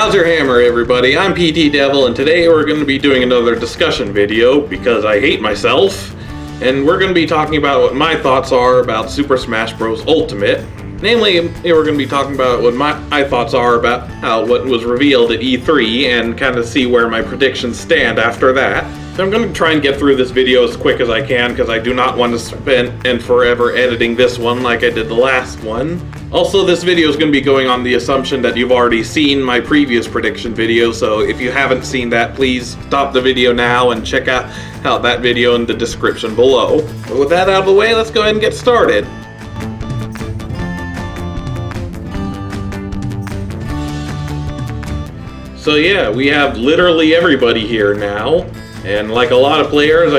How's your hammer, everybody? I'm PT Devil, and today we're going to be doing another discussion video because I hate myself, and we're going to be talking about what my thoughts are about Super Smash Bros. Ultimate. Namely, we're going to be talking about what my thoughts are about what was revealed at E3 and kind of see where my predictions stand after that. So I'm going to try and get through this video as quick as I can because I do not want to spend forever editing this one like I did the last one. Also, this video is going to be going on the assumption that you've already seen my previous prediction video, so if you haven't seen that, please stop the video now and check out that video in the description below. But with that out of the way, let's go ahead and get started. So yeah, we have literally everybody here now, and like a lot of players,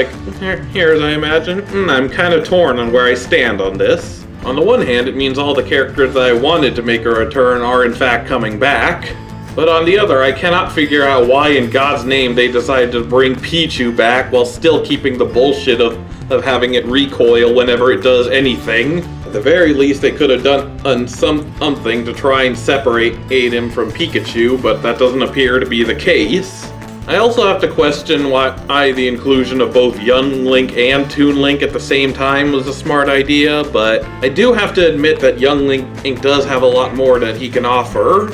here as I imagine, I'm kind of torn on where I stand on this. On the one hand, it means all the characters that I wanted to make a return are in fact coming back, but on the other, I cannot figure out why in God's name they decided to bring Pichu back while still keeping the bullshit of having it recoil whenever it does anything. At the very least, they could have done something to try and separate him from Pikachu, but that doesn't appear to be the case. I also have to question why the inclusion of both Young Link and Toon Link at the same time was a smart idea, but I do have to admit that Young Link does have a lot more that he can offer.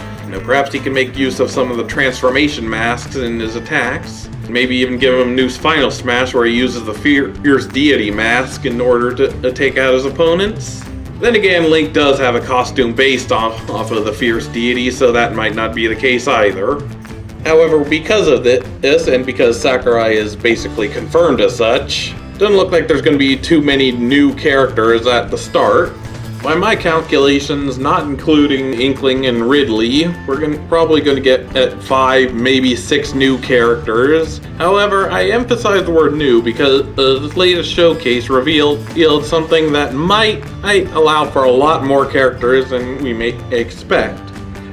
Perhaps he can make use of some of the transformation masks in his attacks. Maybe even give him New Final Smash where he uses the Fierce Deity mask in order to take out his opponents. Then again, Link does have a costume based off of the Fierce Deity, so that might not be the case either. However, because of this, and because Zachary is basically confirmed as such, doesn't look like there's going to be too many new characters at the start. By my calculations, not including Inkling and Ridley, we're probably going to get at 5, maybe 6 new characters. However, I emphasize the word new because this latest showcase revealed something that might allow for a lot more characters than we may expect.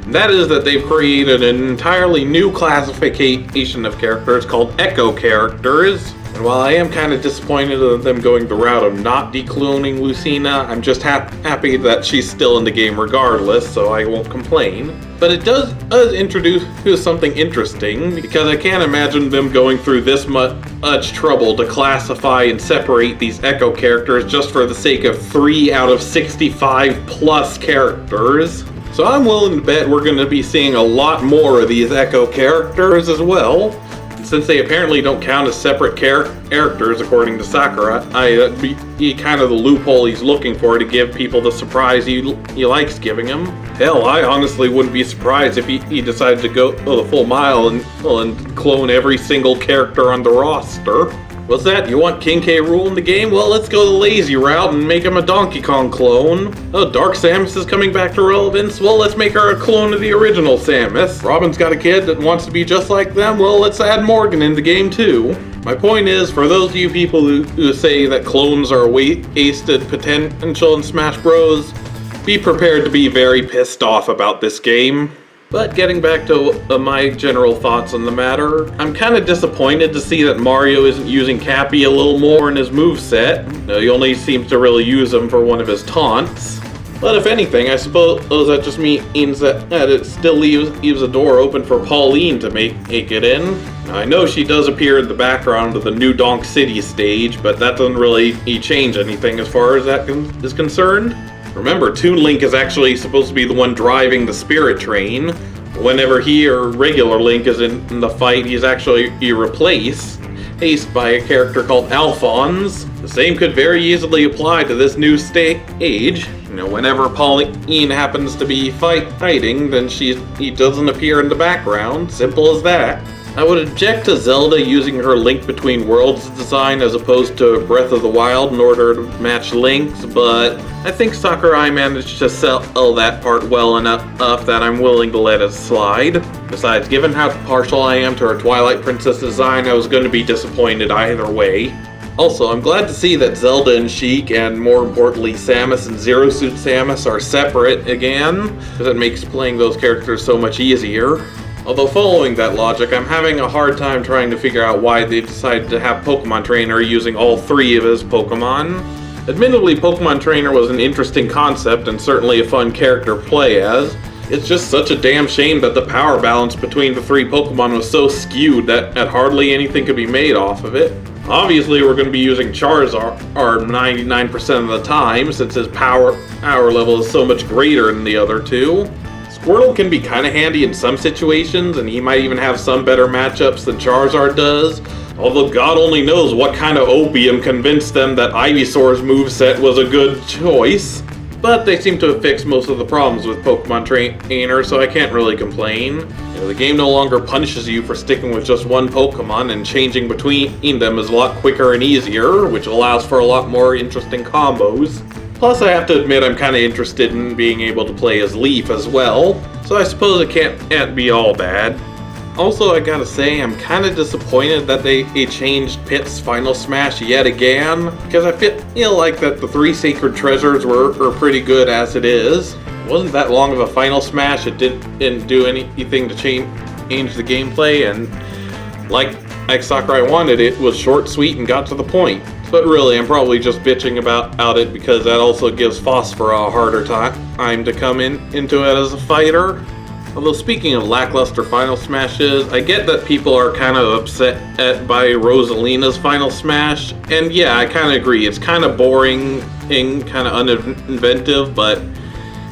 That is that they've created an entirely new classification of characters called Echo characters. And while I am kind of disappointed in them going the route of not decloning Lucina, I'm just happy that she's still in the game regardless, so I won't complain. But it does introduce something interesting, because I can't imagine them going through this much trouble to classify and separate these Echo characters just for the sake of 3 out of 65 plus characters. So I'm willing to bet we're going to be seeing a lot more of these Echo characters as well. Since they apparently don't count as separate characters, according to Zachary, that'd be kind of the loophole he's looking for to give people the surprise he likes giving them. Hell, I honestly wouldn't be surprised if he decided to go the full mile and clone every single character on the roster. What's that? You want King K. Rool in the game? Well, let's go the lazy route and make him a Donkey Kong clone. Oh, Dark Samus is coming back to relevance? Well, let's make her a clone of the original Samus. Robin's got a kid that wants to be just like them? Well, let's add Morgan in the game too. My point is, for those of you people who say that clones are wasted potential in Smash Bros., be prepared to be very pissed off about this game. But getting back to my general thoughts on the matter, I'm kind of disappointed to see that Mario isn't using Cappy a little more in his moveset. He only seems to really use him for one of his taunts. But if anything, I suppose that just means that it still leaves a door open for Pauline to make it in. Now, I know she does appear in the background of the new Donk City stage, but that doesn't really change anything as far as that is concerned. Remember, Toon Link is actually supposed to be the one driving the Spirit Train. Whenever he or regular Link is in the fight, he's actually replaced by a character called Alphonse. The same could very easily apply to this new stage. Whenever Pauline happens to be fighting, then he doesn't appear in the background. Simple as that. I would object to Zelda using her Link Between Worlds design as opposed to Breath of the Wild in order to match Link's, but I think Sakurai managed to sell that part well enough that I'm willing to let it slide. Besides, given how partial I am to her Twilight Princess design, I was going to be disappointed either way. Also, I'm glad to see that Zelda and Sheik, and more importantly Samus and Zero Suit Samus, are separate again, because it makes playing those characters so much easier. Although following that logic, I'm having a hard time trying to figure out why they decided to have Pokemon Trainer using all 3 of his Pokemon. Admittedly, Pokemon Trainer was an interesting concept and certainly a fun character to play as, It's just such a damn shame that the power balance between the three Pokemon was so skewed that hardly anything could be made off of it. Obviously, we're going to be using Charizard 99% of the time, since his power level is so much greater than the other two. Squirtle can be kind of handy in some situations, and he might even have some better matchups than Charizard does. Although God only knows what kind of opium convinced them that Ivysaur's moveset was a good choice. But they seem to have fixed most of the problems with Pokemon Trainer, so I can't really complain. The game no longer punishes you for sticking with just one Pokemon, and changing between them is a lot quicker and easier, which allows for a lot more interesting combos. Plus, I have to admit I'm kind of interested in being able to play as Leaf as well, so I suppose it can't be all bad. Also, I gotta say, I'm kind of disappointed that they changed Pit's Final Smash yet again, because I feel like that the 3 Sacred Treasures were pretty good as it is. It wasn't that long of a Final Smash, it didn't do anything to change the gameplay, and like Sakurai wanted, it was short, sweet, and got to the point. But really, I'm probably just bitching about it because that also gives Phosphora a harder time to come into it as a fighter. Although speaking of lackluster Final Smashes, I get that people are kind of upset by Rosalina's Final Smash, and yeah, I kind of agree. It's kind of boring and kind of uninventive, but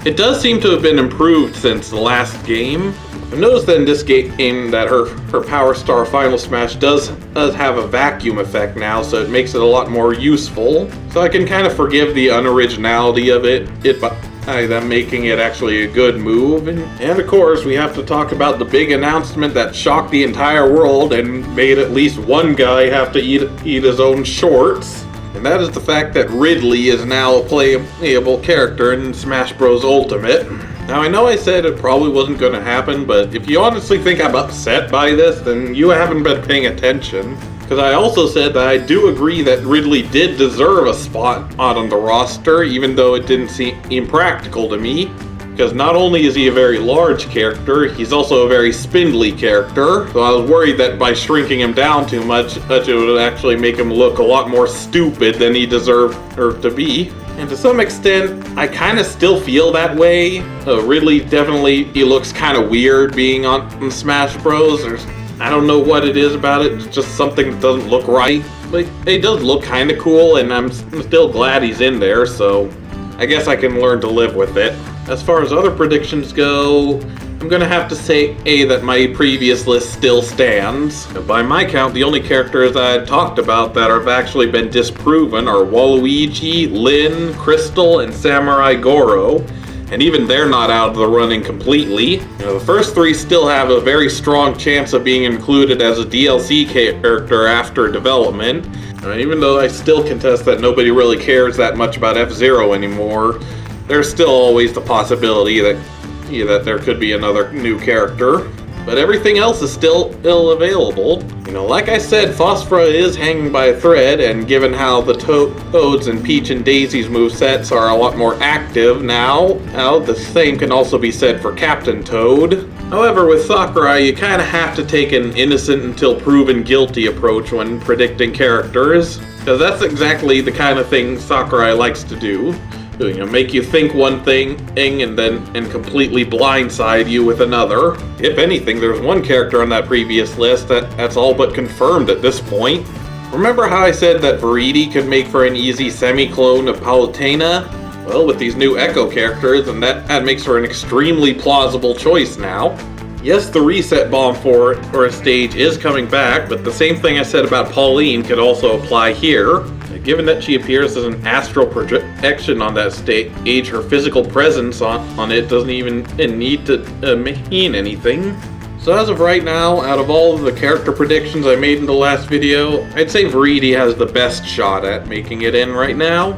it does seem to have been improved since the last game. I've noticed that in this game that her Power Star Final Smash does have a vacuum effect now, so it makes it a lot more useful. So I can kind of forgive the unoriginality of it by them making it actually a good move. And of course, we have to talk about the big announcement that shocked the entire world and made at least one guy have to eat his own shorts. And that is the fact that Ridley is now a playable character in Smash Bros. Ultimate. Now, I know I said it probably wasn't going to happen, but if you honestly think I'm upset by this, then you haven't been paying attention. Because I also said that I do agree that Ridley did deserve a spot on the roster, even though it didn't seem impractical to me. Because not only is he a very large character, he's also a very spindly character. So I was worried that by shrinking him down too much, that it would actually make him look a lot more stupid than he deserved to be. And to some extent, I kind of still feel that way. Ridley he looks kind of weird being on Smash Bros. I don't know what it is about it, it's just something that doesn't look right. But it does look kind of cool, and I'm still glad he's in there, so I guess I can learn to live with it. As far as other predictions go, I'm gonna have to say that my previous list still stands. By my count, the only characters I had talked about that have actually been disproven are Waluigi, Lyn, Crystal, and Samurai Goro. And even they're not out of the running completely. The first 3 still have a very strong chance of being included as a DLC character after development. Even though I still contest that nobody really cares that much about F-Zero anymore, there's still always the possibility that there could be another new character. But everything else is still available. Like I said, Phosphora is hanging by a thread, and given how the Toads and Peach and Daisy's movesets are a lot more active now, the same can also be said for Captain Toad. However, with Sakurai, you kind of have to take an innocent until proven guilty approach when predicting characters, because that's exactly the kind of thing Sakurai likes to do. Make you think one thing and completely blindside you with another. If anything, there's one character on that previous list that's all but confirmed at this point. Remember how I said that Viridi could make for an easy semi-clone of Palutena? Well, with these new Echo characters, and that makes for an extremely plausible choice now. Yes, the reset bomb for a stage is coming back, but the same thing I said about Pauline could also apply here. Given that she appears as an astral projection on that stage, her physical presence on it doesn't even need to mean anything. So as of right now, out of all of the character predictions I made in the last video, I'd say Viridi has the best shot at making it in right now.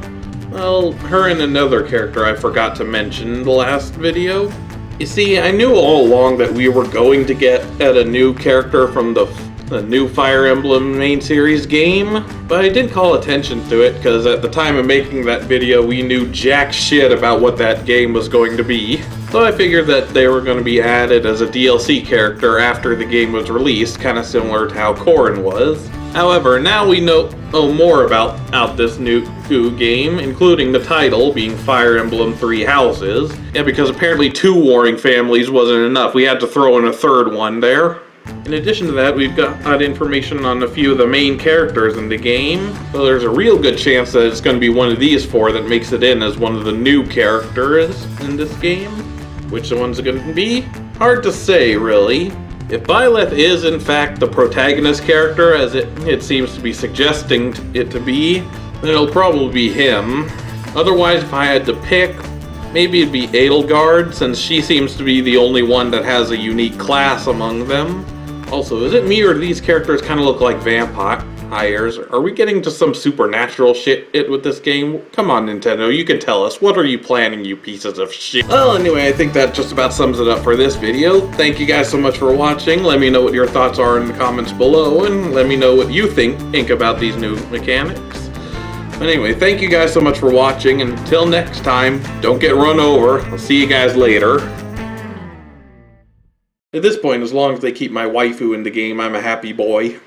Well, her and another character I forgot to mention in the last video. You see, I knew all along that we were going to get a new character from the new Fire Emblem main series game, but I didn't call attention to it because at the time of making that video we knew jack shit about what that game was going to be. So I figured that they were going to be added as a DLC character after the game was released, kind of similar to how Corrin was. However, now we know more about this new 2 game, including the title being Fire Emblem Three Houses. Yeah, because apparently 2 warring families wasn't enough. We had to throw in a 3rd one there. In addition to that, we've got information on a few of the main characters in the game. So there's a real good chance that it's going to be one of these 4 that makes it in as one of the new characters in this game. Which the one's going to be? Hard to say, really. If Byleth is in fact the protagonist character, as it seems to be suggesting it to be, then it'll probably be him. Otherwise, if I had to pick, maybe it'd be Edelgard, since she seems to be the only one that has a unique class among them. Also, is it me or do these characters kind of look like vampires? Are we getting to some supernatural shit with this game? Come on, Nintendo, you can tell us. What are you planning, you pieces of shit? Well, anyway, I think that just about sums it up for this video. Thank you guys so much for watching. Let me know what your thoughts are in the comments below, and let me know what you think about these new mechanics. Anyway, thank you guys so much for watching, and until next time, don't get run over. I'll see you guys later. At this point, as long as they keep my waifu in the game, I'm a happy boy.